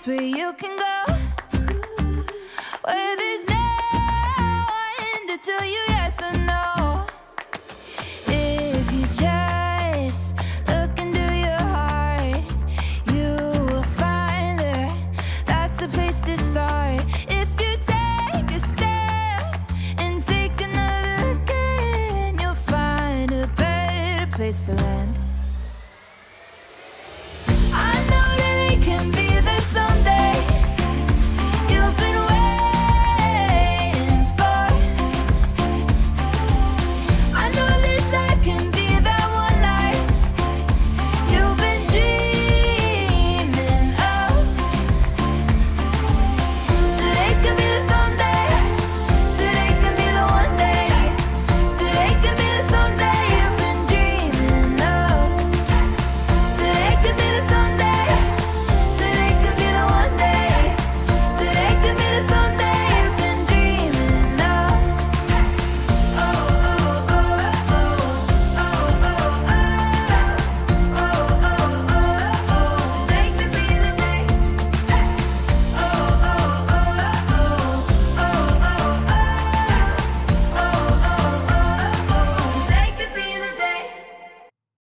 place where you can go, where there's no one to tell you yes or no. If you just look into your heart, you will find there. That's the place to start. If you take a step and take another again, you'll find a better place to land. I know that it can be there someday. You've been waiting for. I know this life can be that one life you've been dreaming of. Today could be the someday. Today could be the one day. Today could be the someday you've been dreaming of. Today could be the someday. Today could be the one day. Today could be the someday you've been dreaming of. Oh, oh, oh, oh, oh, oh, oh, oh. Today could be the day. Oh, oh, oh, oh, oh, today could be the day.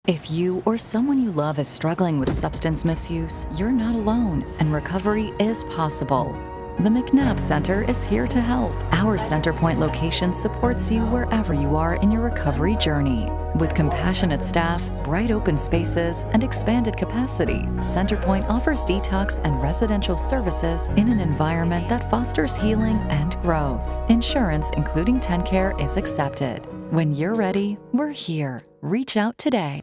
If you or someone you love is struggling with substance misuse, you're not alone, and recovery is possible. The McNabb Center is here to help. Our Centerpoint location supports you wherever you are in your recovery journey. With compassionate staff, bright open spaces, and expanded capacity, Centerpoint offers detox and residential services in an environment that fosters healing and growth. Insurance, including TennCare, is accepted. When you're ready, we're here. Reach out today.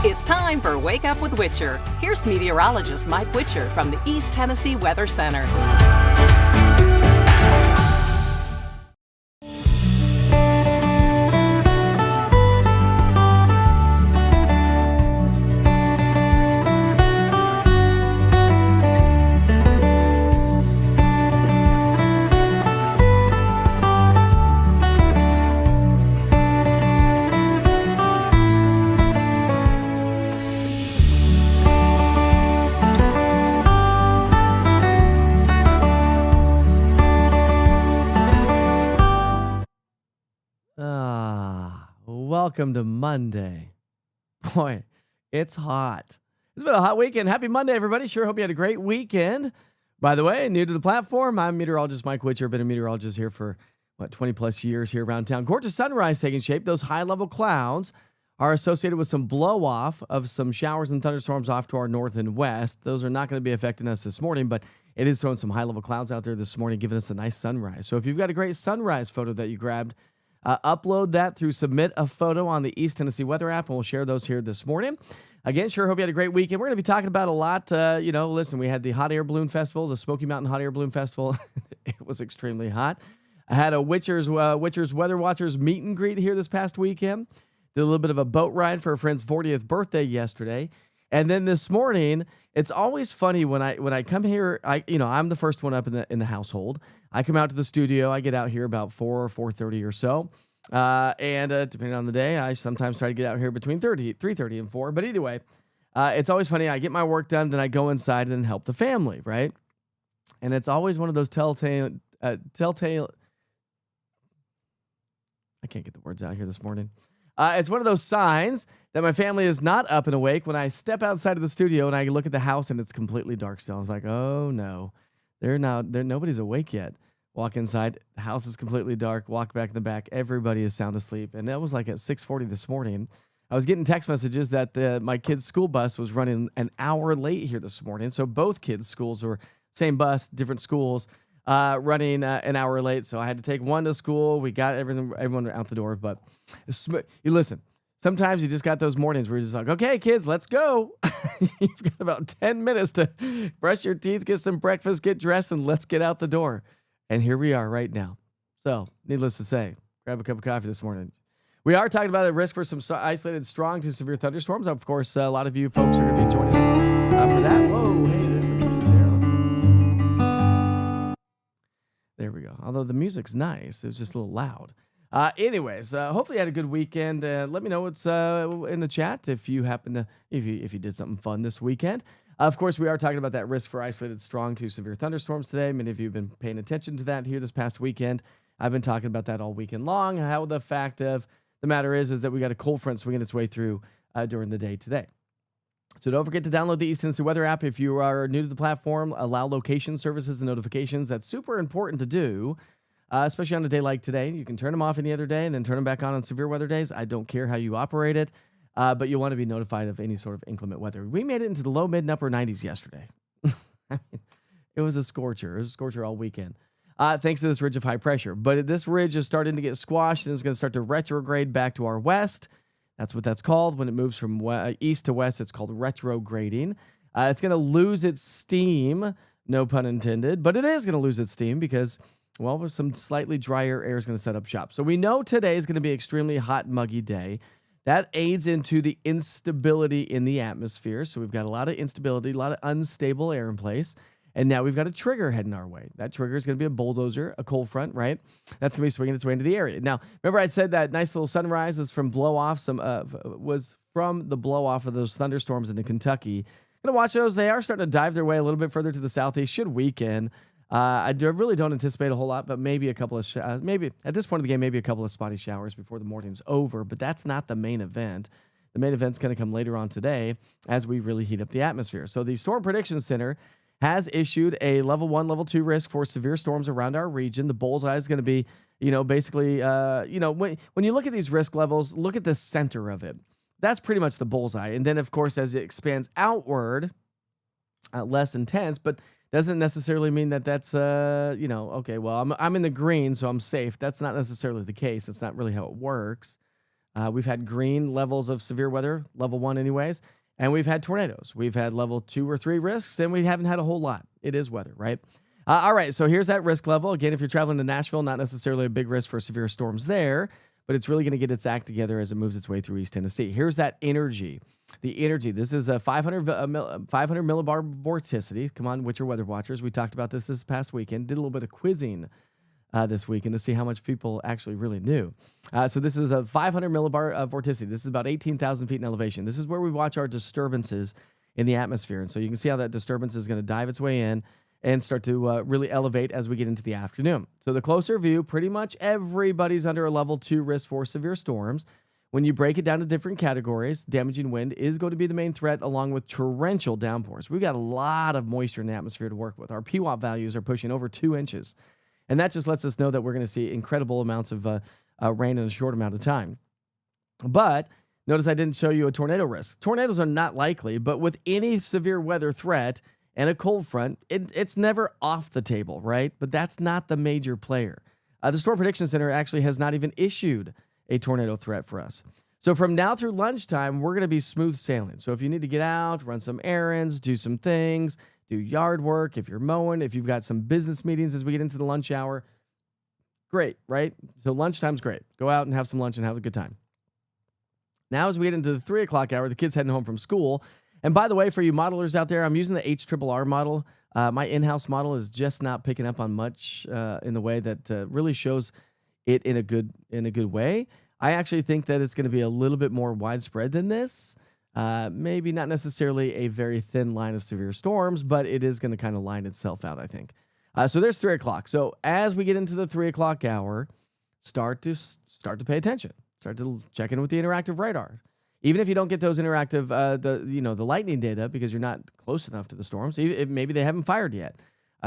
It's time for Wake Up with Witcher. Here's meteorologist Mike Witcher from the East Tennessee Weather Center. Welcome to Monday. Boy, it's hot. It's been a hot weekend. Happy Monday, everybody. Sure hope you had a great weekend. By the way, new to the platform, I'm meteorologist Mike Witcher. Been a meteorologist here for, 20 plus years here around town. Gorgeous sunrise taking shape. Those high-level clouds are associated with some blow-off of some showers and thunderstorms off to our north and west. Those are not going to be affecting us this morning, but it is throwing some high-level clouds out there this morning, giving us a nice sunrise. So if you've got a great sunrise photo that you grabbed, upload that through Submit a Photo on the East Tennessee Weather app, and we'll share those here this morning. Again, sure hope you had a great weekend. We're going to be talking about a lot. Listen, we had the Hot Air Balloon Festival, the Smoky Mountain Hot Air Balloon Festival. It was extremely hot. I had a Witcher's Weather Watchers meet and greet here this past weekend. Did a little bit of a boat ride for a friend's 40th birthday yesterday. And then this morning, it's always funny when I come here, I'm the first one up in the household. I come out to the studio. I get out here about 4 or 4:30 or so. And depending on the day, I sometimes try to get out here between 3:30 and 4. But either way, it's always funny. I get my work done, then I go inside and help the family, right? And it's always one of those telltale. I can't get the words out here this morning. It's one of those signs that my family is not up and awake when I step outside of the studio and I look at the house and it's completely dark still. I was like, oh no, nobody's awake yet. Walk inside, the house is completely dark. Walk back in the back, everybody is sound asleep. And that was like at 6:40 this morning. I was getting text messages that my kid's school bus was running an hour late here this morning. So both kids' schools were same bus, different schools, running an hour late. So I had to take one to school. We got everyone out the door. But you listen, sometimes you just got those mornings where you're just like, okay, kids, let's go. You've got about 10 minutes to brush your teeth, get some breakfast, get dressed, and let's get out the door. And here we are right now. So, needless to say, grab a cup of coffee this morning. We are talking about a risk for some isolated strong to severe thunderstorms. Of course, a lot of you folks are going to be joining us for that. Whoa, hey, there's some music there. There we go. Although the music's nice, it was just a little loud. Anyways, hopefully you had a good weekend. Let me know what's in the chat if you happen to, if you did something fun this weekend. Of course, we are talking about that risk for isolated strong to severe thunderstorms today. Many of you have been paying attention to that here this past weekend. I've been talking about that all weekend long. How the fact of the matter is that we got a cold front swinging its way through during the day today. So don't forget to download the East Tennessee Weather app. If you are new to the platform, allow location services and notifications. That's super important to do, especially on a day like today. You can turn them off any other day and then turn them back on severe weather days. I don't care how you operate it, but you want to be notified of any sort of inclement weather. We made it into the low, mid, and upper 90s yesterday. It was a scorcher. It was a scorcher all weekend, thanks to this ridge of high pressure. But this ridge is starting to get squashed and is going to start to retrograde back to our west. That's what that's called. When it moves from east to west, it's called retrograding. It's going to lose its steam, no pun intended, but it is going to lose its steam because, well, with some slightly drier air is going to set up shop. So we know today is going to be an extremely hot, muggy day. That aids into the instability in the atmosphere. So we've got a lot of instability, a lot of unstable air in place. And now we've got a trigger heading our way. That trigger is going to be a bulldozer, a cold front, right? That's going to be swinging its way into the area. Now, remember I said that nice little sunrise is from was from the blow off of those thunderstorms into Kentucky. Going to watch those. They are starting to dive their way a little bit further to the southeast. Should weaken. I really don't anticipate a whole lot, but maybe a couple of maybe at this point of the game, maybe a couple of spotty showers before the morning's over. But that's not the main event. The main event's going to come later on today as we really heat up the atmosphere. So the Storm Prediction Center has issued a level 1, level 2 risk for severe storms around our region. The bullseye is going to be, basically, when you look at these risk levels, look at the center of it. That's pretty much the bullseye. And then, of course, as it expands outward, less intense, but doesn't necessarily mean that that's, okay, well, I'm in the green, so I'm safe. That's not necessarily the case. That's not really how it works. We've had green levels of severe weather, level 1 anyways. And we've had tornadoes. We've had level 2 or 3 risks, and we haven't had a whole lot. It is weather, right? All right, so here's that risk level. Again, if you're traveling to Nashville, not necessarily a big risk for severe storms there, but it's really going to get its act together as it moves its way through East Tennessee. Here's that energy. The energy. This is a 500 millibar vorticity. Come on, Witcher Weather Watchers. We talked about this past weekend. Did a little bit of quizzing this weekend to see how much people actually really knew. So this is a 500 millibar vorticity. This is about 18,000 feet in elevation. This is where we watch our disturbances in the atmosphere. And so you can see how that disturbance is going to dive its way in and start to really elevate as we get into the afternoon. So the closer view, pretty much everybody's under a level 2 risk for severe storms. When you break it down to different categories, damaging wind is going to be the main threat along with torrential downpours. We've got a lot of moisture in the atmosphere to work with. Our PWAP values are pushing over 2 inches. And that just lets us know that we're going to see incredible amounts of rain in a short amount of time. But notice I didn't show you a tornado risk. Tornadoes are not likely, but with any severe weather threat and a cold front, it's never off the table, right? But that's not the major player. The Storm Prediction Center actually has not even issued a tornado threat for us. So from now through lunchtime, we're going to be smooth sailing. So if you need to get out, run some errands, do some things, do yard work, if you're mowing, if you've got some business meetings as we get into the lunch hour, great, right? So lunchtime's great. Go out and have some lunch and have a good time. Now as we get into the 3 o'clock hour, the kids heading home from school. And by the way, for you modelers out there, I'm using the HRRR model. My in-house model is just not picking up on much in the way that really shows it in a good way. I actually think that it's going to be a little bit more widespread than this. Maybe not necessarily a very thin line of severe storms, but it is going to kind of line itself out, I think. So there's 3 o'clock. So as we get into the 3 o'clock hour, start to pay attention. Start to check in with the interactive radar. Even if you don't get those interactive, the lightning data because you're not close enough to the storms, maybe they haven't fired yet.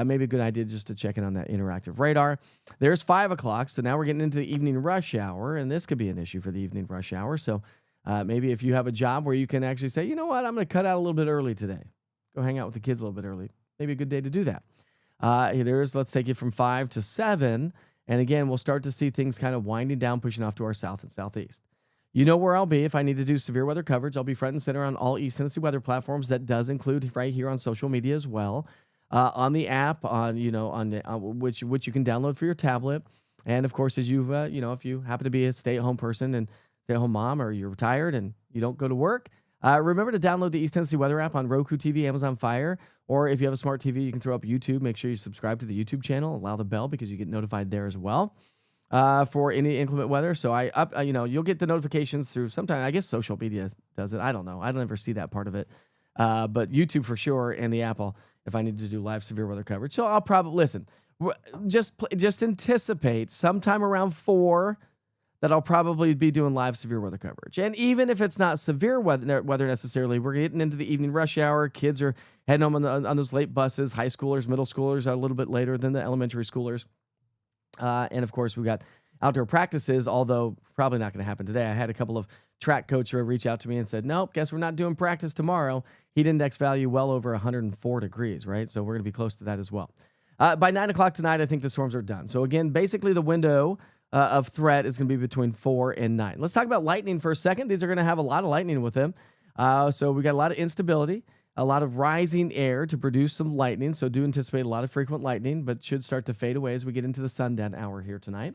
Maybe a good idea just to check in on that interactive radar. There's 5 o'clock. So now we're getting into the evening rush hour, and this could be an issue for the evening rush hour. So maybe if you have a job where you can actually say, you know what, I'm going to cut out a little bit early today. Go hang out with the kids a little bit early. Maybe a good day to do that. Let's take it from 5 to 7. And again, we'll start to see things kind of winding down, pushing off to our south and southeast. You know where I'll be if I need to do severe weather coverage. I'll be front and center on all East Tennessee weather platforms. That does include right here on social media as well. On the app, which you can download for your tablet. And of course, as you, if you happen to be a stay-at-home person and stay-at-home mom, or you're retired and you don't go to work, remember to download the East Tennessee Weather app on Roku TV, Amazon Fire, or if you have a smart TV, you can throw up YouTube. Make sure you subscribe to the YouTube channel, allow the bell because you get notified there as well. for any inclement weather. So you'll get the notifications through sometime. I guess social media does it. I don't know. I don't ever see that part of it. But YouTube for sure, and the Apple if I need to do live severe weather coverage. So I'll probably listen. Just anticipate sometime around 4 that I'll probably be doing live severe weather coverage. And even if it's not severe weather necessarily, we're getting into the evening rush hour. Kids are heading home on those late buses. High schoolers, middle schoolers are a little bit later than the elementary schoolers. And of course, we got outdoor practices, although probably not going to happen today. I had a couple of track coaches reach out to me and said, nope, guess we're not doing practice tomorrow. Heat index value well over 104 degrees, right? So we're going to be close to that as well. By 9 o'clock tonight, I think the storms are done. So again, basically the window of threat is going to be between 4 and 9. Let's talk about lightning for a second. These are going to have a lot of lightning with them. So we got a lot of instability, a lot of rising air to produce some lightning. So do anticipate a lot of frequent lightning, but should start to fade away as we get into the sundown hour here tonight.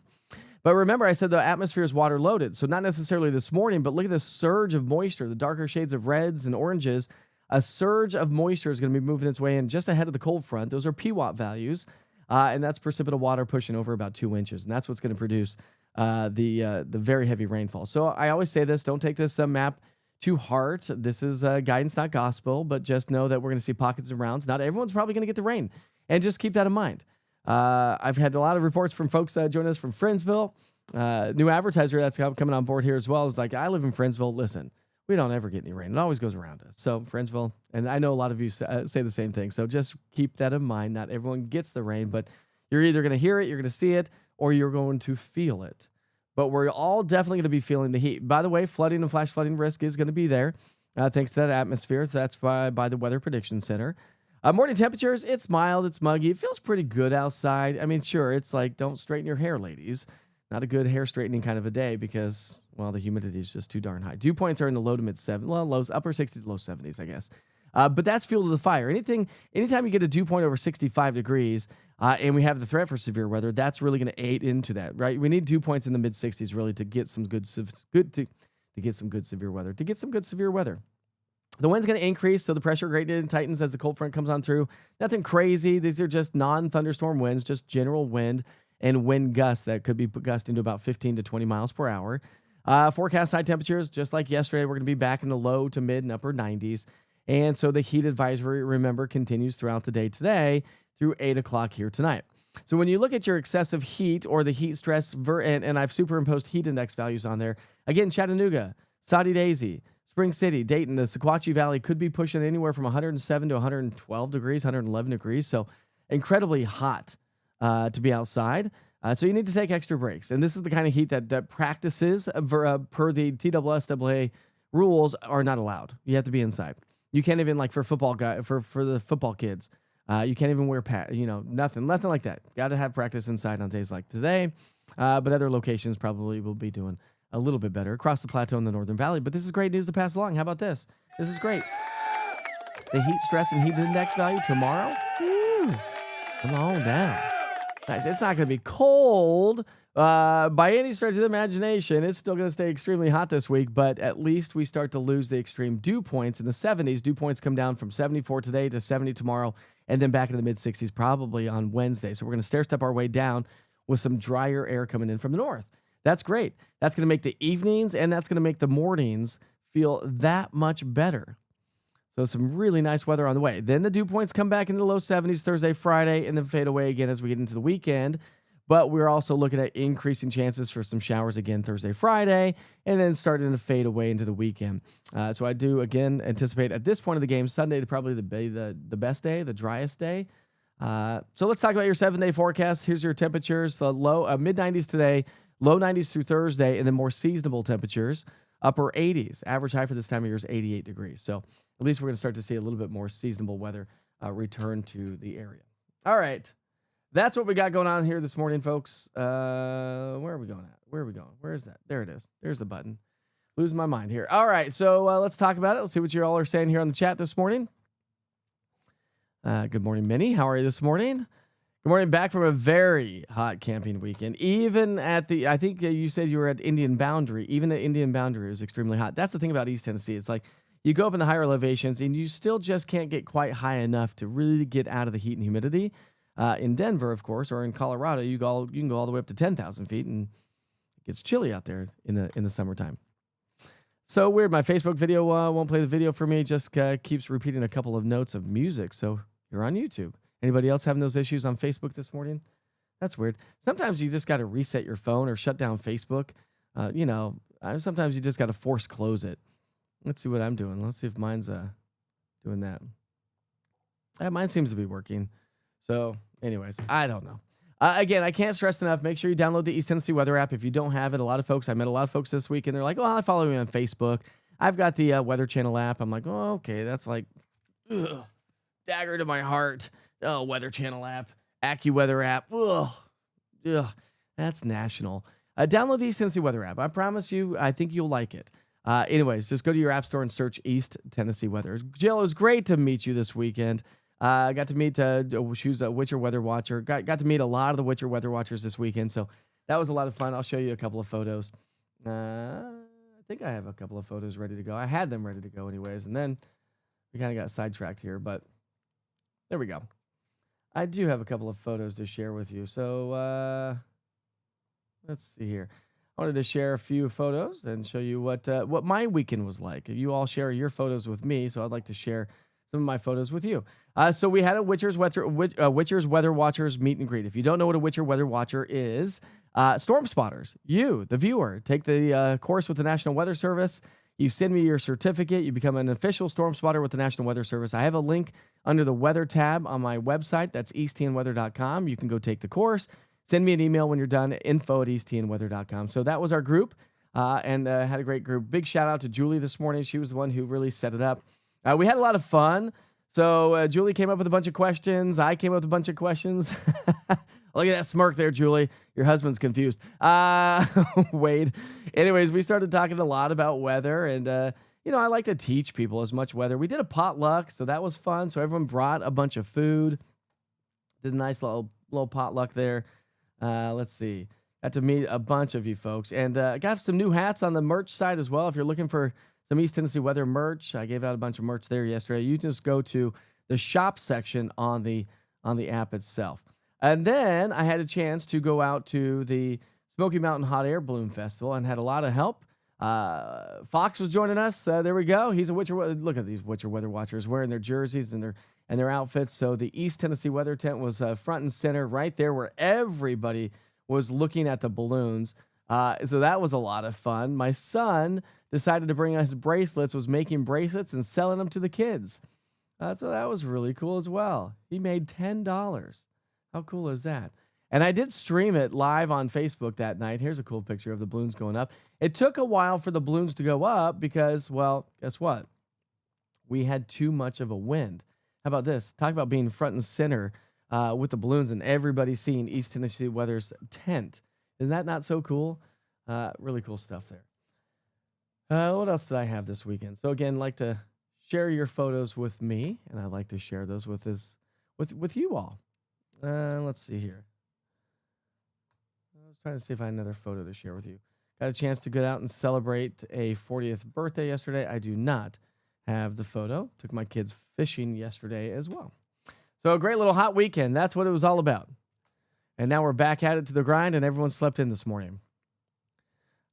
But remember, I said the atmosphere is water loaded. So not necessarily this morning, but look at this surge of moisture, the darker shades of reds and oranges. A surge of moisture is going to be moving its way in just ahead of the cold front. Those are PWAT values. And that's precipitate water pushing over about 2 inches. And that's what's going to produce the very heavy rainfall. So I always say this, don't take this map to heart. This is guidance, not gospel, but just know that we're going to see pockets of rounds. Not everyone's probably going to get the rain. And just keep that in mind. I've had a lot of reports from folks joining us from Friendsville. New advertiser that's coming on board here as well. Is like, I live in Friendsville. Listen, we don't ever get any rain. It always goes around us. So Friendsville, and I know a lot of you say the same thing. So just keep that in mind. Not everyone gets the rain, but you're either going to hear it, you're going to see it, or you're going to feel it. But we're all definitely going to be feeling the heat. By the way, flooding and flash flooding risk is going to be there thanks to that atmosphere. So that's by the Weather Prediction Center. Morning temperatures, it's mild, it's muggy. It feels pretty good outside. I mean, sure, it's like, don't straighten your hair, ladies. Not a good hair straightening kind of a day because, well, the humidity is just too darn high. Dew points are in the low to mid 70s, well, lows, upper 60s, low 70s, I guess. But that's fuel to the fire. Anytime you get a dew point over 65 degrees and we have the threat for severe weather, that's really going to aid into that, right? We need dew points in the mid 60s really to get some good severe weather. The wind's going to increase, so the pressure gradient tightens as the cold front comes on through. Nothing crazy. These are just non-thunderstorm winds, just general wind and wind gusts that could be gusting to about 15 to 20 miles per hour. Forecast high temperatures, just like yesterday, we're going to be back in the low to mid and upper 90s. And so the heat advisory, remember, continues throughout the day today through 8 o'clock here tonight. So when you look at your excessive heat or the heat stress, and I've superimposed heat index values on there, again, Chattanooga, Saudi Daisy, Spring City, Dayton, the Sequatchie Valley could be pushing anywhere from 107 to 112 degrees, 111 degrees. So incredibly hot to be outside. So you need to take extra breaks. And this is the kind of heat that practices per the TSSAA rules are not allowed. You have to be inside. You can't even, like for football for the football kids, you can't even wear nothing like that. Got to have practice inside on days like today. But other locations probably will be doing a little bit better across the plateau in the Northern Valley. But this is great news to pass along. How about this? This is great. The heat stress and heat index value tomorrow, come on down. Nice. It's not going to be cold by any stretch of the imagination. It's still going to stay extremely hot this week, but at least we start to lose the extreme dew points in the 70s. Dew points come down from 74 today to 70 tomorrow, and then back into the mid-60s probably on Wednesday. So we're going to stair-step our way down with some drier air coming in from the north. That's great. That's going to make the evenings and that's going to make the mornings feel that much better. So some really nice weather on the way. Then the dew points come back into the low 70s Thursday, Friday, and then fade away again as we get into the weekend. But we're also looking at increasing chances for some showers again Thursday, Friday, and then starting to fade away into the weekend. So I do, again, anticipate at this point of the game, Sunday to probably the best day, the driest day. So let's talk about your 7-day forecast. Here's your temperatures. The low mid-90s today, low 90s through Thursday, and then more seasonable temperatures, upper 80s. Average high for this time of year is 88 degrees. So at least we're going to start to see a little bit more seasonable weather return to the area. All right. That's what we got going on here this morning, folks. Where are we going at? Where are we going? Where is that? There it is. There's the button. Losing my mind here. All right. So let's talk about it. Let's see what you all are saying here on the chat this morning. Good morning, Minnie. How are you this morning? Good morning. Back from a very hot camping weekend. Even at I think you said you were at Indian Boundary. Even at Indian Boundary, it was extremely hot. That's the thing about East Tennessee. It's like you go up in the higher elevations and you still just can't get quite high enough to really get out of the heat and humidity. In Denver, of course, or in Colorado, you can go all the way up to 10,000 feet, and it gets chilly out there in the summertime. So weird. My Facebook video won't play the video for me. It just keeps repeating a couple of notes of music. So you're on YouTube. Anybody else having those issues on Facebook this morning? That's weird. Sometimes you just got to reset your phone or shut down Facebook. Sometimes you just got to force close it. Let's see what I'm doing. Let's see if mine's doing that. Mine seems to be working. So anyways, I don't know. Again, I can't stress enough. Make sure you download the East Tennessee Weather app. If you don't have it, I met a lot of folks this week, and they're like, "Oh, I follow me on Facebook. I've got the Weather Channel app." I'm like, "Oh, okay, that's like dagger to my heart." Oh, Weather Channel app, AccuWeather app. Ugh, that's national. Download the East Tennessee Weather app. I promise you, I think you'll like it. Anyways, just go to your app store and search East Tennessee Weather. Jill, it was great to meet you this weekend. I got to meet, she was a Witcher Weather Watcher. Got to meet a lot of the Witcher Weather Watchers this weekend, so that was a lot of fun. I'll show you a couple of photos. I think I have a couple of photos ready to go. I had them ready to go anyways, and then we kind of got sidetracked here, but there we go. I do have a couple of photos to share with you, so let's see here. I wanted to share a few photos and show you what my weekend was like. You all share your photos with me, so I'd like to share some of my photos with you. So we had a Witcher's Weather Watchers meet and greet. If you don't know what a Witcher Weather Watcher is, storm spotters, you, the viewer, take the course with the National Weather Service. You send me your certificate. You become an official storm spotter with the National Weather Service. I have a link under the weather tab on my website. That's easttnweather.com. You can go take the course. Send me an email when you're done, info@easttnweather.com. So that was our group, and had a great group. Big shout out to Julie this morning. She was the one who really set it up. We had a lot of fun. So Julie came up with a bunch of questions. I came up with a bunch of questions. Look at that smirk there, Julie. Your husband's confused. Wade. Anyways, we started talking a lot about weather, and I like to teach people as much weather. We did a potluck, so that was fun. So everyone brought a bunch of food. Did a nice little potluck there. Let's see. Got to meet a bunch of you folks, and got some new hats on the merch side as well. If you're looking for some East Tennessee Weather merch, I gave out a bunch of merch there yesterday. You just go to the shop section on the app itself. And then I had a chance to go out to the Smoky Mountain Hot Air Balloon Festival and had a lot of help. Fox was joining us. There we go. He's a Witcher. Look at these Witcher Weather Watchers wearing their jerseys and their outfits. So the East Tennessee Weather tent was front and center right there where everybody was looking at the balloons. So that was a lot of fun. My son decided to bring us bracelets, was making bracelets and selling them to the kids. So that was really cool as well. He made $10. How cool is that? And I did stream it live on Facebook that night. Here's a cool picture of the balloons going up. It took a while for the balloons to go up because, well, guess what? We had too much of a wind. How about this? Talk about being front and center with the balloons and everybody seeing East Tennessee Weather's tent. Isn't that not so cool? Really cool stuff there. What else did I have this weekend? So again, like to share your photos with me, and I'd like to share those with you all. Let's see here. I was trying to see if I had another photo to share with you. Got a chance to go out and celebrate a 40th birthday yesterday. I do not have the photo. Took my kids fishing yesterday as well. So a great little hot weekend. That's what it was all about. And now we're back at it to the grind, and everyone slept in this morning.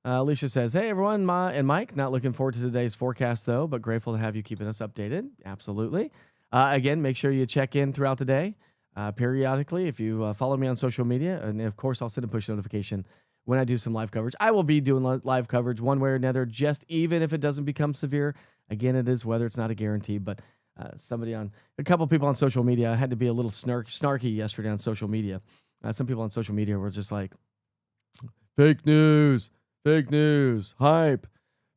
Alicia says, hey, everyone, Ma and Mike, not looking forward to today's forecast, though, but grateful to have you keeping us updated. Absolutely. Again, make sure you check in throughout the day periodically. If you follow me on social media, and of course, I'll send a push notification when I do some live coverage. I will be doing live coverage one way or another, just even if it doesn't become severe. Again, it is weather. It's not a guarantee, but a couple people on social media, I had to be a little snarky yesterday on social media. Some people on social media were just like, fake news, hype,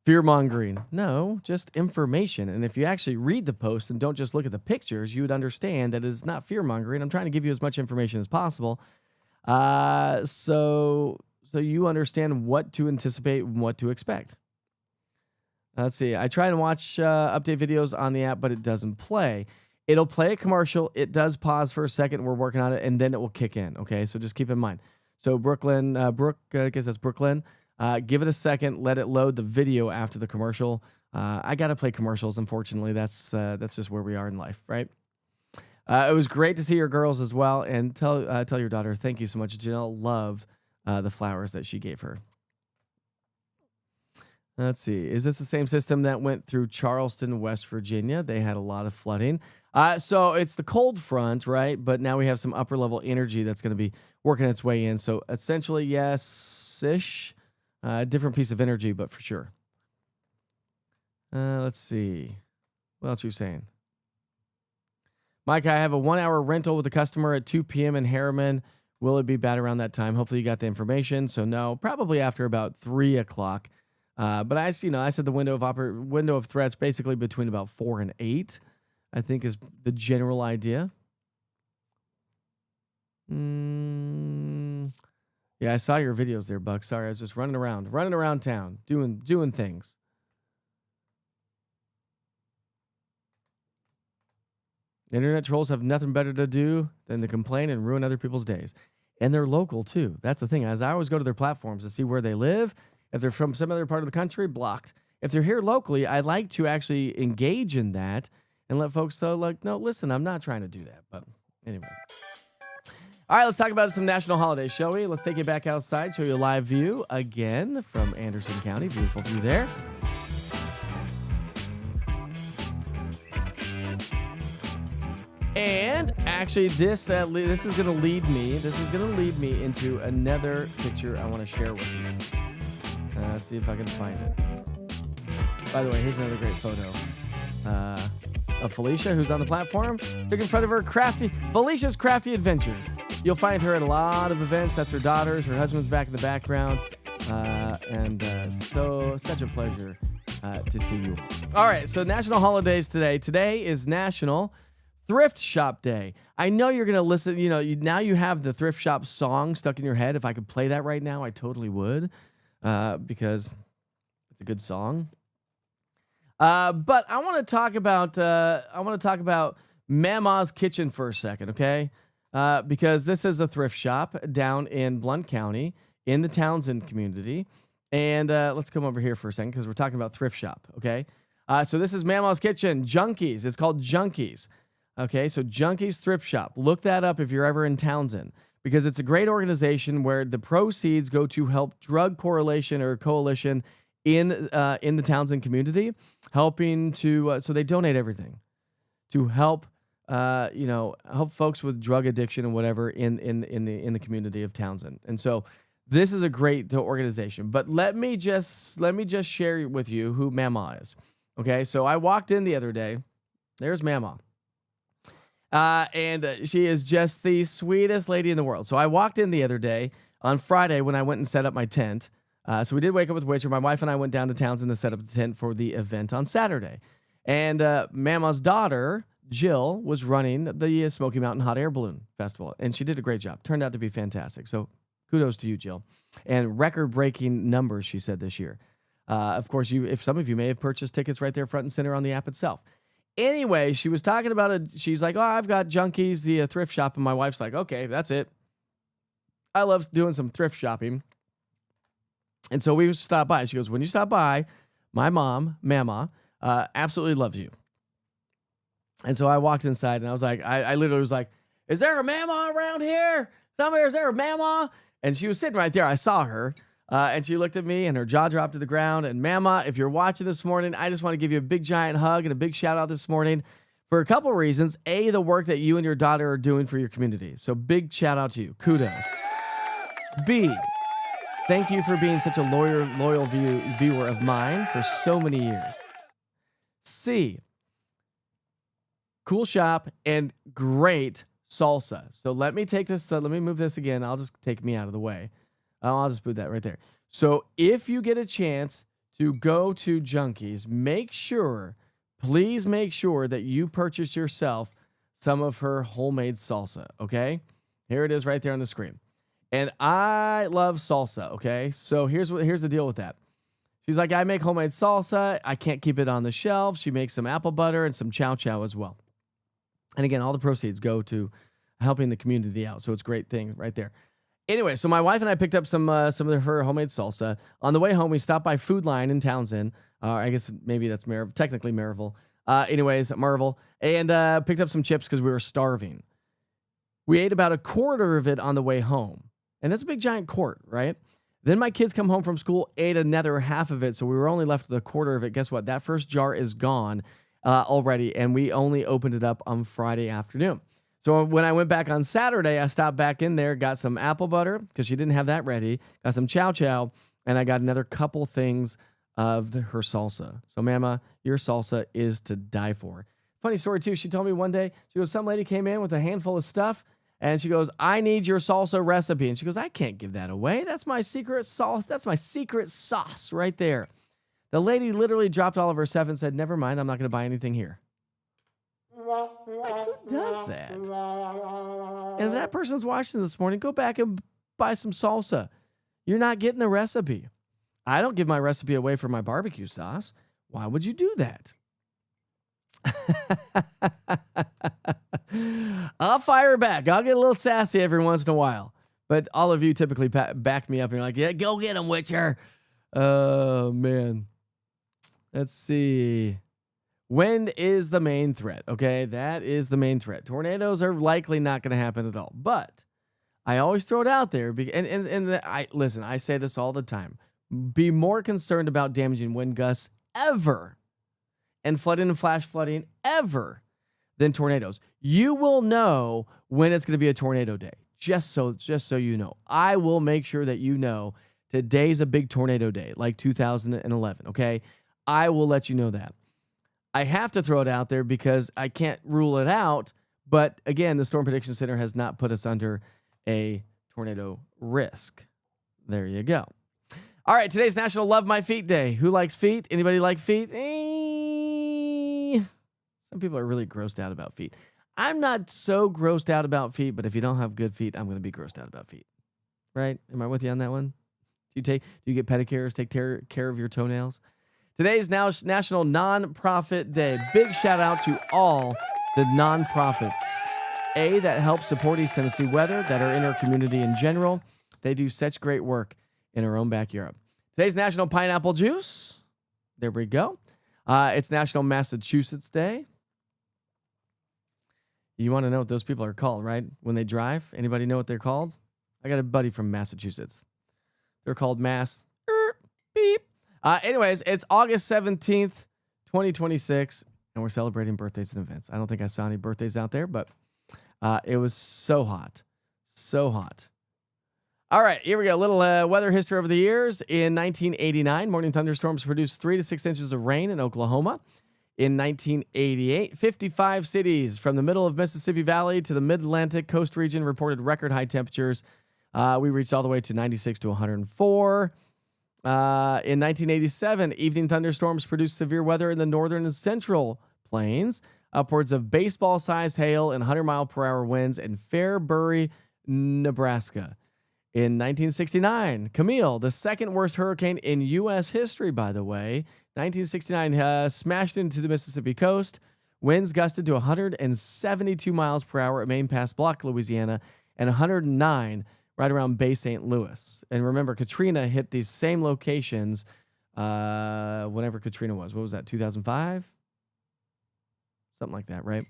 fear-mongering. No, just information. And if you actually read the post and don't just look at the pictures, you would understand that it's not fear-mongering. I'm trying to give you as much information as possible. So you understand what to anticipate and what to expect. Let's see. I try and watch update videos on the app, but it doesn't play. It'll play a commercial. It does pause for a second. We're working on it, and then it will kick in. Okay, so just keep in mind. So Brooke, I guess that's Brooklyn. Give it a second. Let it load the video after the commercial. I got to play commercials, unfortunately. That's just where we are in life, right? It was great to see your girls as well. And tell your daughter thank you so much. Janelle loved the flowers that she gave her. Let's see. Is this the same system that went through Charleston, West Virginia? They had a lot of flooding. So it's the cold front, right? But now we have some upper level energy that's going to be working its way in. So essentially, yes-ish. Different piece of energy, but for sure. Let's see. What else are you saying? Mike, I have a 1 hour rental with a customer at 2 p.m. in Harriman. Will it be bad around that time? Hopefully you got the information. So no, probably after about 3 o'clock. But I said the window of threats basically between about 4 and 8, I think is the general idea. Yeah, I saw your videos there, Buck. Sorry, I was just running around town, doing things. Internet trolls have nothing better to do than to complain and ruin other people's days. And they're local too. That's the thing. As I always go to their platforms to see where they live. If they're from some other part of the country, blocked. If they're here locally, I like to actually engage in that and let folks know, like, no, listen, I'm not trying to do that. But anyways. All right, let's talk about some national holidays, shall we? Let's take you back outside, show you a live view again from Anderson County. Beautiful view there. And actually, this is going to lead me. This is going to lead me into another picture I want to share with you. Let's see if I can find it. By the way, here's another great photo of Felicia, who's on the platform. Took in front of her Felicia's Crafty Adventures. You'll find her at a lot of events. That's her daughters. Her husband's back in the background. So such a pleasure to see you. All right, so national holidays today. Today is National Thrift Shop Day. I know you're going to listen. Now you have the thrift shop song stuck in your head. If I could play that right now, I totally would. Because it's a good song. But I want to talk about Mama's Kitchen for a second, okay? Because this is a thrift shop down in Blount County in the Townsend community. And let's come over here for a second because we're talking about thrift shop, okay? So this is Mama's Kitchen, Junkies. It's called Junkies. Okay, so Junkies Thrift Shop. Look that up if you're ever in Townsend, because it's a great organization where the proceeds go to help drug correlation or coalition in the Townsend community, helping to so they donate everything to help help folks with drug addiction and whatever in the community of Townsend. And so this is a great organization. But let me just share with you who Mama is. Okay, so I walked in the other day. There's Mama. And she is just the sweetest lady in the world. So I walked in the other day on Friday when I went and set up my tent. So we did wake up with Witcher. My wife and I went down to Townsend to set up the tent for the event on Saturday. And Mama's daughter, Jill, was running the Smoky Mountain Hot Air Balloon Festival. And she did a great job. Turned out to be fantastic. So kudos to you, Jill. And record-breaking numbers, she said, this year. Of course, if some of you may have purchased tickets right there front and center on the app itself. Anyway, she was talking about it. She's like, oh, I've got Junkies, the thrift shop. And my wife's like, okay, that's it. I love doing some thrift shopping. And so we stopped by. She goes, when you stop by, my mom, Mama, absolutely loves you. And so I walked inside and I was like, I literally was like, is there a Mama around here? Somewhere, is there a Mama? And she was sitting right there. I saw her. And she looked at me and her jaw dropped to the ground. And Mama, if you're watching this morning, I just want to give you a big giant hug and a big shout out this morning for a couple of reasons. A, the work that you and your daughter are doing for your community. So big shout out to you. Kudos. B, thank you for being such a loyal viewer of mine for so many years. C, cool shop and great salsa. So let me move this again. I'll just take me out of the way. I'll just put that right there. So if you get a chance to go to Junkies, please make sure that you purchase yourself some of her homemade salsa, okay? Here it is right there on the screen. And I love salsa, okay? So here's the deal with that. She's like, I make homemade salsa. I can't keep it on the shelf. She makes some apple butter and some chow chow as well. And again, all the proceeds go to helping the community out. So it's a great thing right there. Anyway, so my wife and I picked up some of her homemade salsa. On the way home, we stopped by Food Line in Townsend. I guess maybe that's technically Maryville. Anyways, Marvel. And picked up some chips because we were starving. We ate about a quarter of it on the way home. And that's a big giant quart, right? Then my kids come home from school, ate another half of it. So we were only left with a quarter of it. Guess what? That first jar is gone already. And we only opened it up on Friday afternoon. So when I went back on Saturday, I stopped back in there, got some apple butter because she didn't have that ready, got some chow chow, and I got another couple things of her salsa. So, Mama, your salsa is to die for. Funny story, too. She told me one day, she goes, some lady came in with a handful of stuff, and she goes, I need your salsa recipe. And she goes, I can't give that away. That's my secret sauce. That's my secret sauce right there. The lady literally dropped all of her stuff and said, never mind, I'm not going to buy anything here. Like, who does that? And if that person's watching this morning, go back and buy some salsa. You're not getting the recipe. I don't give my recipe away for my barbecue sauce. Why would you do that? I'll fire back. I'll get a little sassy every once in a while. But all of you typically back me up and you're like, yeah, go get him, Witcher. Oh, man. Let's see. Wind is the main threat, okay? That is the main threat. Tornadoes are likely not going to happen at all. But I always throw it out there. Listen, I say this all the time. Be more concerned about damaging wind gusts ever and flooding and flash flooding ever than tornadoes. You will know when it's going to be a tornado day. Just so you know. I will make sure that you know today's a big tornado day, like 2011, okay? I will let you know that. I have to throw it out there because I can't rule it out. But again, the Storm Prediction Center has not put us under a tornado risk. There you go. All right, today's National Love My Feet Day. Who likes feet? Anybody like feet? Some people are really grossed out about feet. I'm not so grossed out about feet, but if you don't have good feet, I'm going to be grossed out about feet. Right? Am I with you on that one? Do you get pedicures, take care of your toenails? Today's now National Nonprofit Day. Big shout out to all the nonprofits, that help support East Tennessee weather, that are in our community in general. They do such great work in our own backyard. Today's National Pineapple Juice. There we go. It's National Massachusetts Day. You want to know what those people are called, right? When they drive, anybody know what they're called? I got a buddy from Massachusetts. They're called Beep. Anyways, it's August 17th, 2026, and we're celebrating birthdays and events. I don't think I saw any birthdays out there, but it was so hot. So hot. All right, here we go. A little weather history over the years. In 1989, morning thunderstorms produced 3 to 6 inches of rain in Oklahoma. In 1988, 55 cities from the middle of Mississippi Valley to the mid-Atlantic coast region reported record high temperatures. We reached all the way to 96 to 104. In 1987, evening thunderstorms produced severe weather in the northern and central plains, upwards of baseball-sized hail and 100-mile-per-hour winds in Fairbury, Nebraska. In 1969, Camille, the second worst hurricane in U.S. history, by the way, 1969 smashed into the Mississippi coast. Winds gusted to 172 miles per hour at Maine Pass Block, Louisiana, and 109 right around Bay St. Louis. And remember, Katrina hit these same locations whenever Katrina was. What was that, 2005? Something like that, right?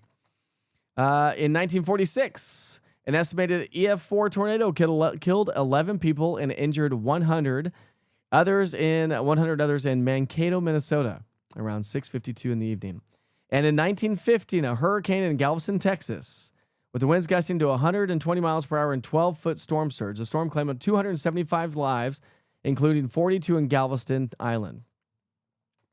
In 1946, an estimated EF4 tornado killed 11 people and injured 100 others in Mankato, Minnesota, around 6:52 in the evening. And in 1915, a hurricane in Galveston, Texas, with the winds gusting to 120 miles per hour and 12-foot storm surge. The storm claimed 275 lives, including 42 in Galveston Island.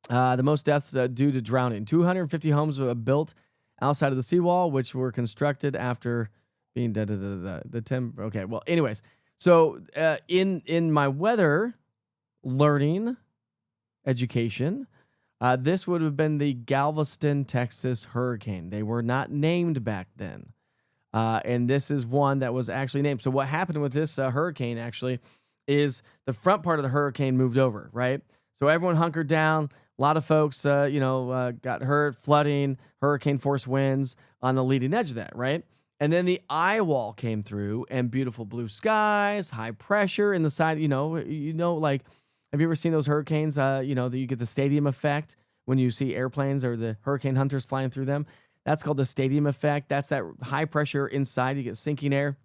The most deaths due to drowning. 250 homes were built outside of the seawall, which were constructed after being okay. Well, anyways, so in my weather learning education, this would have been the Galveston, Texas hurricane. They were not named back then. And this is one that was actually named. So what happened with this hurricane actually is the front part of the hurricane moved over, right? So everyone hunkered down. A lot of folks, got hurt, flooding, hurricane force winds on the leading edge of that, right? And then the eye wall came through and beautiful blue skies, high pressure in the side, like, have you ever seen those hurricanes, that you get the stadium effect when you see airplanes or the hurricane hunters flying through them. That's called the stadium effect. That's that high pressure inside. You get sinking air.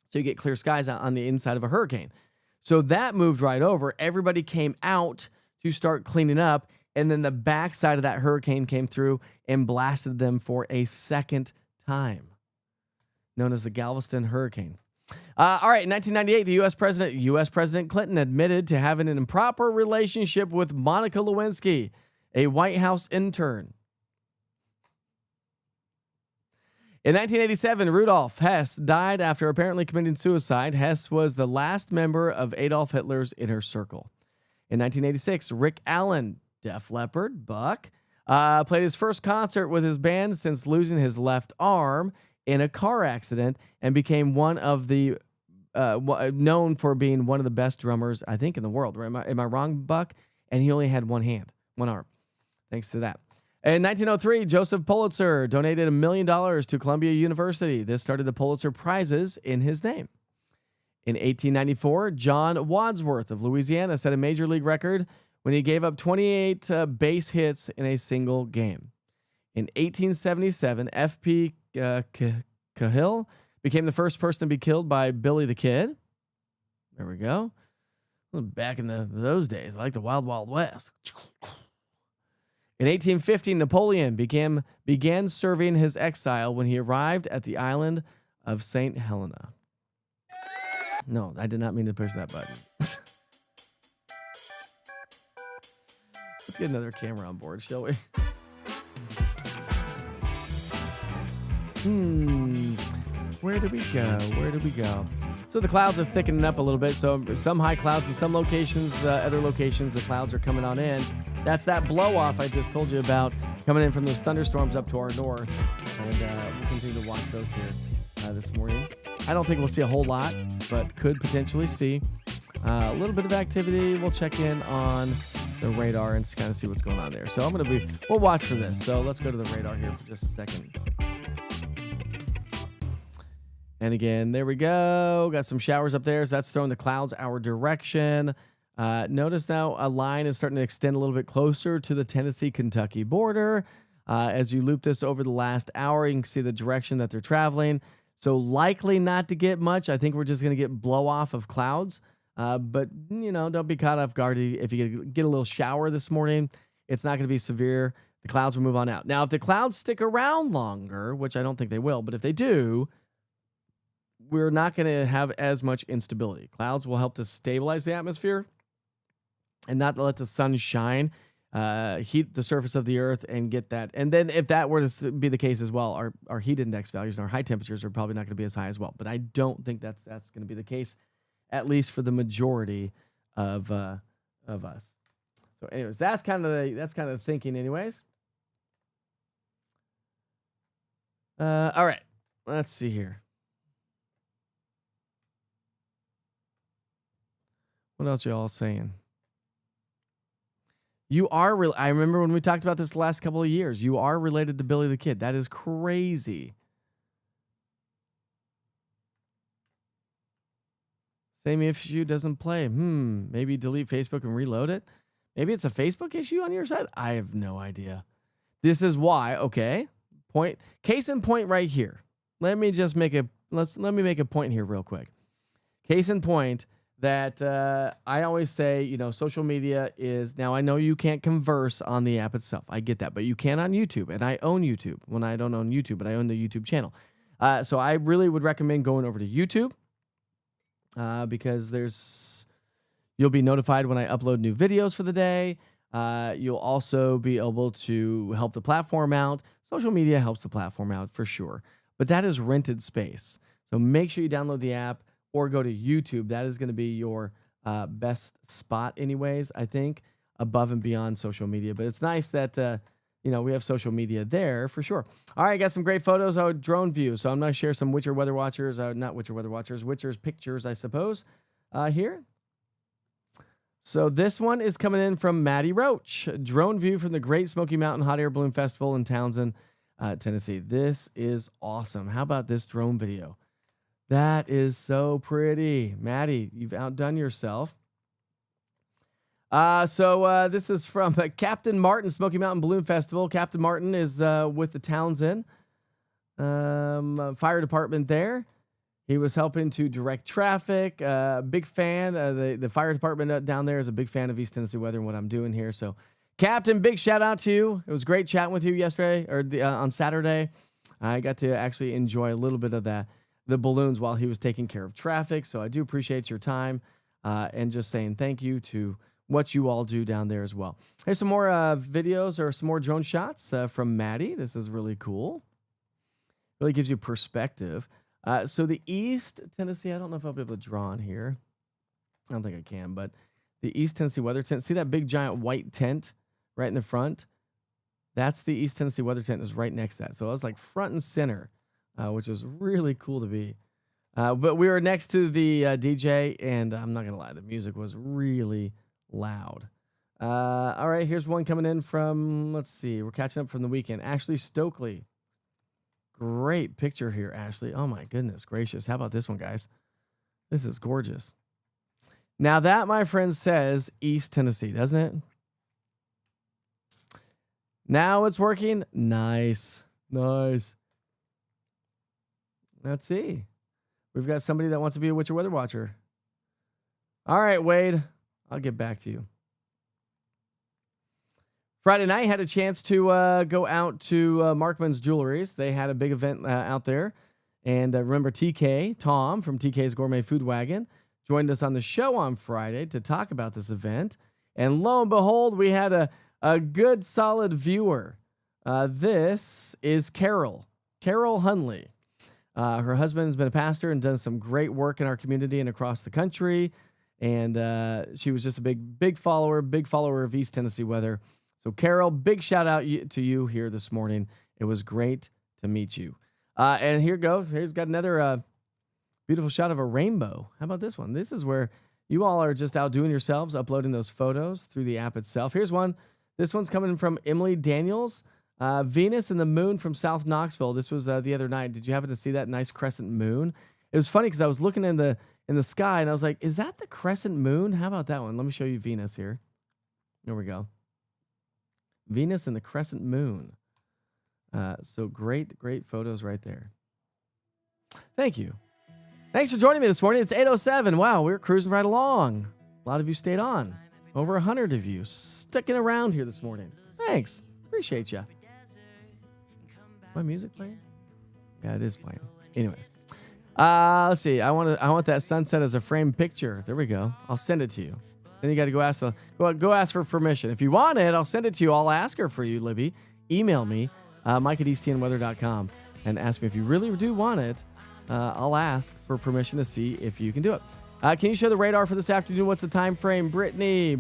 So you get clear skies out on the inside of a hurricane. So that moved right over. Everybody came out to start cleaning up. And then the backside of that hurricane came through and blasted them for a second time, known as the Galveston hurricane. All right, in 1998, the U.S. President Clinton admitted to having an improper relationship with Monica Lewinsky, a White House intern. In 1987, Rudolf Hess died after apparently committing suicide. Hess was the last member of Adolf Hitler's inner circle. In 1986, Rick Allen, Def Leppard, Buck, played his first concert with his band since losing his left arm in a car accident and became one of the known for being one of the best drummers, I think, in the world. Am I wrong, Buck? And he only had one arm. Thanks to that. In 1903, Joseph Pulitzer donated $1 million to Columbia University. This started the Pulitzer Prizes in his name. In 1894, John Wadsworth of Louisiana set a major league record when he gave up 28 base hits in a single game. In 1877, F.P. Cahill became the first person to be killed by Billy the Kid. There we go. Back in those days, like the Wild Wild West. In 1850, Napoleon began serving his exile when he arrived at the island of St. Helena. No, I did not mean to push that button. Let's get another camera on board, shall we? Where do we go? So the clouds are thickening up a little bit. So some high clouds in some locations, other locations, the clouds are coming on in. That's that blow off I just told you about coming in from those thunderstorms up to our north. And we'll continue to watch those here this morning. I don't think we'll see a whole lot, but could potentially see a little bit of activity. We'll check in on the radar and kind of see what's going on there. So we'll watch for this. So let's go to the radar here for just a second. And again, there we go. Got some showers up there. So that's throwing the clouds our direction. Notice now a line is starting to extend a little bit closer to the Tennessee-Kentucky border. As you loop this over the last hour, you can see the direction that they're traveling. So likely not to get much. I think we're just going to get blow off of clouds. But, don't be caught off guard. If you get a little shower this morning, it's not going to be severe. The clouds will move on out. Now, if the clouds stick around longer, which I don't think they will, but if they do, we're not going to have as much instability. Clouds will help to stabilize the atmosphere and not to let the sun shine, heat the surface of the earth and get that. And then if that were to be the case as well, our heat index values and our high temperatures are probably not going to be as high as well. But I don't think that's going to be the case, at least for the majority of us. So anyways, that's kind of the thinking anyways. All right, let's see here. What else y'all saying? You are I remember when we talked about this the last couple of years. You are related to Billy the Kid. That is crazy. Same issue doesn't play. Maybe delete Facebook and reload it. Maybe it's a Facebook issue on your side. I have no idea. This is why. Okay. Case in point right here. Let me make a point here real quick. Case in point that I always say, social media is, now I know you can't converse on the app itself. I get that, but you can on YouTube, and I own YouTube. When I don't own YouTube, but I own the YouTube channel. So I really would recommend going over to YouTube because you'll be notified when I upload new videos for the day. You'll also be able to help the platform out. Social media helps the platform out for sure, but that is rented space. So make sure you download the app or go to YouTube. That is going to be your best spot anyways, I think, above and beyond social media. But it's nice that, we have social media there for sure. All right, got some great photos of drone view. So I'm going to share some Witcher Weather Watchers, not Witcher Weather Watchers, Witcher's pictures, I suppose, here. So this one is coming in from Maddie Roach. Drone view from the Great Smoky Mountain Hot Air Balloon Festival in Townsend, Tennessee. This is awesome. How about this drone video? That is so pretty. Maddie, you've outdone yourself. So this is from Captain Martin Smoky Mountain Balloon Festival. Captain Martin is with the Townsend Fire Department there. He was helping to direct traffic. Big fan. The fire department down there is a big fan of East Tennessee weather and what I'm doing here. So, Captain, big shout out to you. It was great chatting with you yesterday or on Saturday. I got to actually enjoy a little bit of the balloons while he was taking care of traffic. So I do appreciate your time and just saying thank you to what you all do down there as well. Here's some more videos or some more drone shots from Maddie. This is really cool. Really gives you perspective. So the East Tennessee, I don't know if I'll be able to draw on here. I don't think I can, but the East Tennessee weather tent. See that big giant white tent right in the front? That's the East Tennessee weather tent is right next to that. So I was like front and center, which was really cool to be. But we were next to the DJ, and I'm not going to lie, the music was really loud. All right, here's one coming in from, let's see, we're catching up from the weekend. Ashley Stokely. Great picture here, Ashley. Oh, my goodness gracious. How about this one, guys? This is gorgeous. Now that, my friend, says East Tennessee, doesn't it? Now it's working. Nice. Nice. Let's see. We've got somebody that wants to be a Witcher Weather Watcher. All right, Wade. I'll get back to you. Friday night, had a chance to go out to Markman's Jewelries. They had a big event out there. And remember, TK, Tom from TK's Gourmet Food Wagon, joined us on the show on Friday to talk about this event. And lo and behold, we had a good, solid viewer. This is Carol Hunley. Her husband has been a pastor and done some great work in our community and across the country. And she was just a big follower of East Tennessee weather. So, Carol, big shout out to you here this morning. It was great to meet you. And here goes. Here's got another beautiful shot of a rainbow. How about this one? This is where you all are just out doing yourselves, uploading those photos through the app itself. Here's one. This one's coming from Emily Daniels. Venus and the moon from South Knoxville. This was the other night. Did you happen to see that nice crescent moon? It was funny because I was looking in the sky and I was like, is that the crescent moon? How about that one? Let me show you Venus here. There we go. Venus and the crescent moon. So great photos right there. Thank you. Thanks for joining me this morning. It's 8:07. Wow, we're cruising right along. A lot of you stayed on. Over 100 of you sticking around here this morning. Thanks. Appreciate you. My music playing? Yeah, it is playing. Anyways. Let's see. I want that sunset as a framed picture. There we go. I'll send it to you. Then you got to go ask for permission. If you want it, I'll send it to you. I'll ask her for you, Libby. Email me, mike@easttnweather.com, and ask me if you really do want it. I'll ask for permission to see if you can do it. Can you show the radar for this afternoon? What's the time frame? Brittany.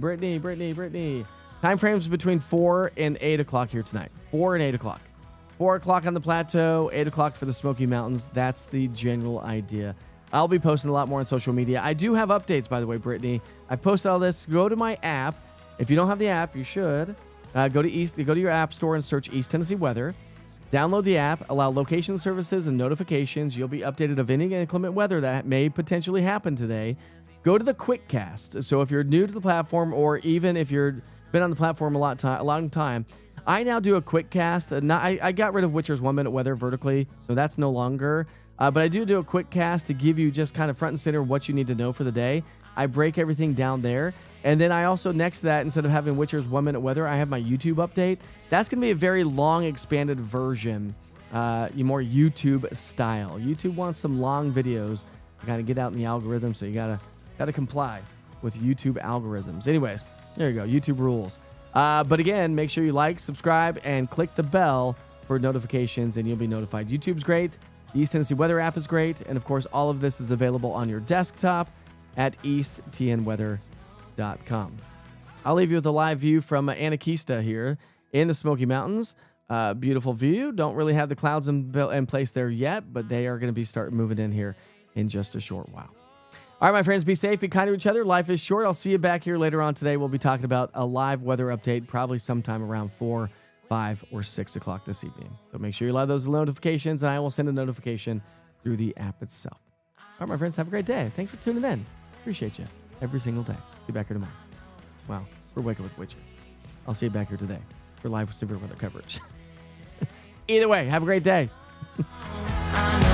Time frames between 4 and 8 o'clock here tonight. 4 and 8 o'clock. 4 o'clock on the plateau, 8 o'clock for the Smoky Mountains. That's the general idea. I'll be posting a lot more on social media. I do have updates, by the way, Brittany. I've posted all this. Go to my app. If you don't have the app, you should. Go to your app store and search East Tennessee Weather. Download the app. Allow location services and notifications. You'll be updated of any inclement weather that may potentially happen today. Go to the quick cast. So if you're new to the platform, or even if you've been on the platform a long time, I now do a quick cast. I got rid of Witcher's 1 minute weather vertically, so that's no longer. But I do a quick cast to give you just kind of front and center what you need to know for the day. I break everything down there. And then I also, next to that, instead of having Witcher's 1 minute weather, I have my YouTube update. That's going to be a very long, expanded version, more YouTube style. YouTube wants some long videos to kind of get out in the algorithm, so you gotta comply with YouTube algorithms. Anyways, there you go, YouTube rules. But again, make sure you like, subscribe, and click the bell for notifications, and you'll be notified. YouTube's great. The East Tennessee Weather app is great. And of course, all of this is available on your desktop at easttnweather.com. I'll leave you with a live view from Anakeesta here in the Smoky Mountains. Beautiful view. Don't really have the clouds in place there yet, but they are going to start moving in here in just a short while. All right, my friends, be safe, be kind to each other. Life is short. I'll see you back here later on today. We'll be talking about a live weather update, probably sometime around 4, 5, or 6 o'clock this evening. So make sure you allow those notifications, and I will send a notification through the app itself. All right, my friends, have a great day. Thanks for tuning in. Appreciate you every single day. See you back here tomorrow. Wow. for Wake Up with Witcher. I'll see you back here today for live severe weather coverage. Either way, have a great day. I know